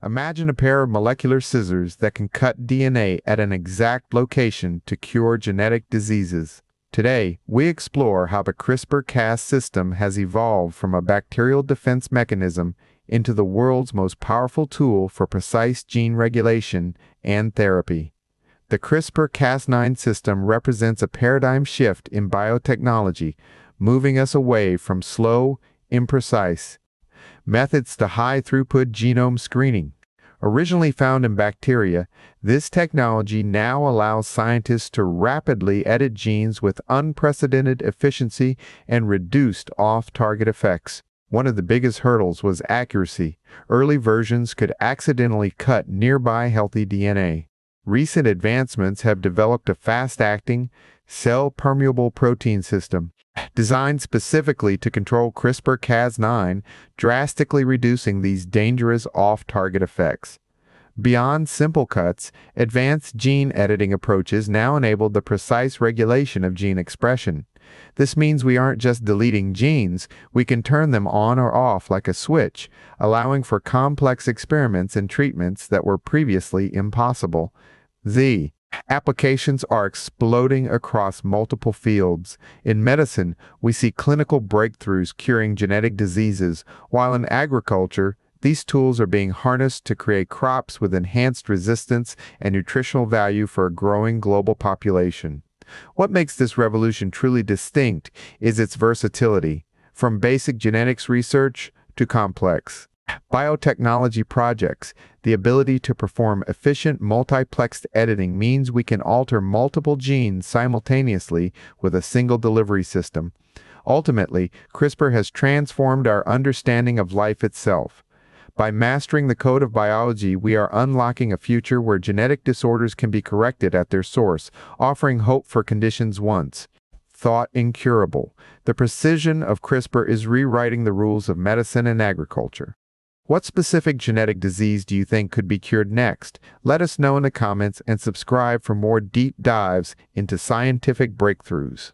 Imagine a pair of molecular scissors that can cut DNA at an exact location to cure genetic diseases. Today, we explore how the CRISPR-Cas system has evolved from a bacterial defense mechanism into the world's most powerful tool for precise gene regulation and therapy. The CRISPR-Cas9 system represents a paradigm shift in biotechnology, moving us away from slow, imprecise methods to high-throughput genome screening. Originally found in bacteria, this technology now allows scientists to rapidly edit genes with unprecedented efficiency and reduced off-target effects. One of the biggest hurdles was accuracy. Early versions could accidentally cut nearby healthy DNA. Recent advancements have developed a fast-acting, cell-permeable protein system designed specifically to control CRISPR-Cas9, drastically reducing these dangerous off-target effects. Beyond simple cuts, advanced gene editing approaches now enable the precise regulation of gene expression. This means we aren't just deleting genes, we can turn them on or off like a switch, allowing for complex experiments and treatments that were previously impossible. The applications are exploding across multiple fields. In medicine, we see clinical breakthroughs curing genetic diseases, while in agriculture, these tools are being harnessed to create crops with enhanced resistance and nutritional value for a growing global population. What makes this revolution truly distinct is its versatility, from basic genetics research to complex biotechnology projects. The ability to perform efficient multiplexed editing means we can alter multiple genes simultaneously with a single delivery system. Ultimately, CRISPR has transformed our understanding of life itself. By mastering the code of biology, we are unlocking a future where genetic disorders can be corrected at their source, offering hope for conditions once thought incurable. The precision of CRISPR is rewriting the rules of medicine and agriculture. What specific genetic disease do you think could be cured next? Let us know in the comments and subscribe for more deep dives into scientific breakthroughs.